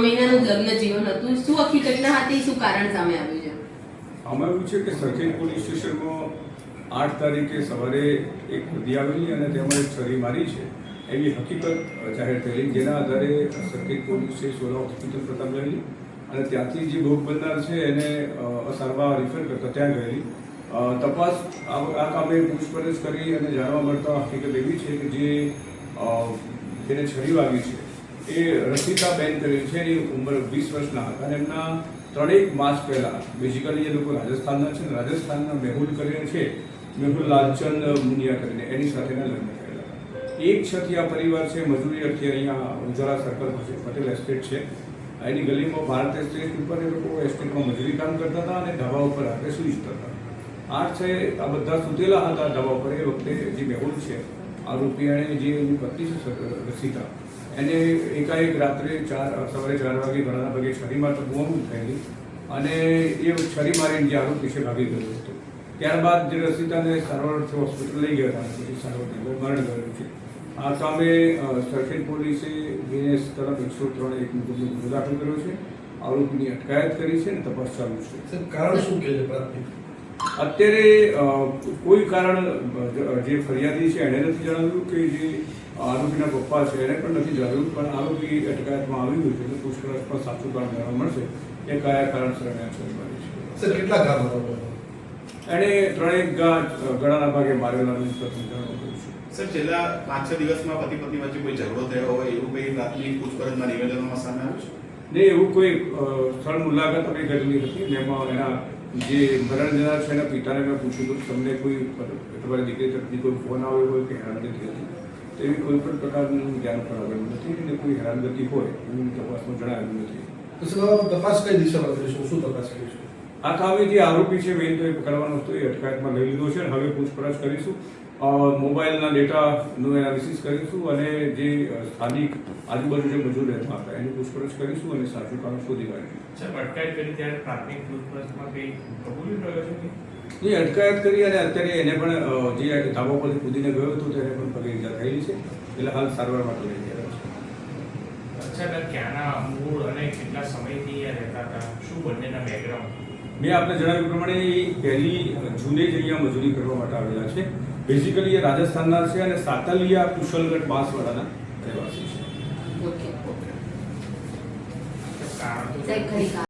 મહિનાનું લગ્ન જીવન હતું, શું હકીકતના હતી, શું કારણ સામે આવ્યું છે? આમાં એવું છે કે સરખેજ પોલીસ સ્ટેશનમાં 8 તારીખે સવારે એક વધી આવેલી અને તેમાં એક છરી મારી છે એવી હકીકત જાહેર થયેલી, જેના આધારે સરખેજ પોલીસે સોલા હોસ્પિટલ પ્રતાપ ગયેલી અને ત્યાંથી જે ભોગ બનનાર છે એને સારવાર રિફર કરતા ત્યાં ગયેલી. તપાસ આ કામે પૂછપરછ કરી અને જાણવા મળતા હકીકત એવી છે કે જેને છરી વાગી છે એ રસિકાબેન કરી છે. એની ઉંમર 20 વર્ષના હતા અને એમના 3 માસ પહેલાં બેઝિકલી એ લોકો રાજસ્થાનના છે, રાજસ્થાનના મેહુલ કરીને છે, મેહુલ લાલચંદ મુનિયા કરીને એની સાથેના લગ્ન થયેલા હતા. એક છથી આ પરિવાર છે મજૂરી અર્થે અહીંયા ઉજાલા સર્કલ પાસે પટેલ એસ્ટેટ છે એની ગલીમાં ભારત એસ્ટેટ ઉપર એ લોકો એસ્ટેટમાં મજૂરી કામ કરતા હતા અને ધાબા ઉપર રાત્રે સૂઈ જતા હતા. 8 છે આ બધા સૂતેલા હતા ધાબા ઉપર. એ વખતે જે મેહુલ છે આરોપી અને જે એની પત્ની છે રસિકા એને એકાએક રાત્રે સવારે 4 વાગે ઘણા ભાગે છરીમાં તો બહુ થયેલી અને એ છરી મારીને જે આરોપી છે ભાગી ગયો હતો. ત્યારબાદ જે રસિકાને સારવાર અર્થે હોસ્પિટલ લઈ ગયા હતા પછી સારવાર મરણ ગયું છે. આ સામે સરખેજ પોલીસે બીએનએસ તરફ 103 એક મુજબનો ગુનો દાખલ કર્યો છે. આરોપીની અટકાયત કરી છે અને તપાસ ચાલુ છે. કારણ શું કહે છે પ્રાથમિક? અત્યારે કોઈ કારણ જે ફરિયાદી છે એને નથી જણાવ્યું કે જે આરોપીના પપ્પા છે એને પણ નથી જણાવ્યું, પણ આરોપી અટકાયતમાં આવ્યું છે એટલે પૂછપરછમાં સાચું કારણ જાણવા મળશે કે કયા કારણસર એને છરી મારી છે. સર કેટલા ઘા મારવા? એણે 3 ગળાના ભાગે મારેલાનું પ્રથમ જાણવા મળ્યું છે. સર, છેલ્લા 5-6 દિવસમાં પતિ પત્ની વચ્ચે કોઈ ઝઘડો થયો હોય એવું કંઈ પ્રાથમિક પૂછપરછમાં નિવેદનોમાં સામે આવ્યું છે? નહીં, એવું કોઈ સ્થળ મુલાકાત અમે કરેલી હતી ને એમાં એના જે મરણ જનાર છે એના પિતાને મેં પૂછ્યું હતું તમને કોઈ તમારી દીકરી તરફથી કોઈ ફોન આવ્યો હોય કે હેરાનગતિ હતી, તો એવી કોઈ પણ પ્રકારનું ધ્યાન પણ આવેલું નથી અને કોઈ હેરાનગતિ હોય એવું તપાસમાં જણાવ્યું નથી. તો સર તપાસ કઈ દિશામાં કરીશું? શું તપાસ કરીશું? આ કામે જે આરોપી છે મેઇન તો એ પકડવાનો હતો, એ અટકાયતમાં લઈ લીધો છે. હવે પૂછપરછ કરીશું, મોબાઈલના ડેટાનું એનાલિસિસ કરીશું અને જે સ્થાનિક આજુબાજુ જે મજૂર રહેતા હતા એની પૂછપરછ કરીશું અને સાચું કારણ શોધી કાઢીશું. સાહેબ, અટકાયત કરી ત્યારે પ્રાથમિક પૂછપરછમાં કંઈ કબૂલ્યું રહ્યો છે કે? એ અટકાયત કરી અને અત્યારે એને પણ જે ધાબા પરથી કૂદીને ગયો હતો તેને પણ પગે ઈજા થયેલી છે, એટલે હાલ સારવાર માટે લઈ ગયા છે. અચ્છા, ક્યાંના મૂળ અને કેટલા સમયથી અહીંયા રહેતા હતા, શું બંનેના બેકગ્રાઉન્ડ? મેં આપને જણાવ્યું પ્રમાણે પહેલી જૂને જ અહીંયા મજૂરી કરવા માટે આવેલા છે. બેઝિકલી એ રાજસ્થાનના છે અને સાતલિયા કુશલગઢ બાંસવાડાના રહેવાસી છે. ઓકે. કારણ તો સાહેબ, ખરી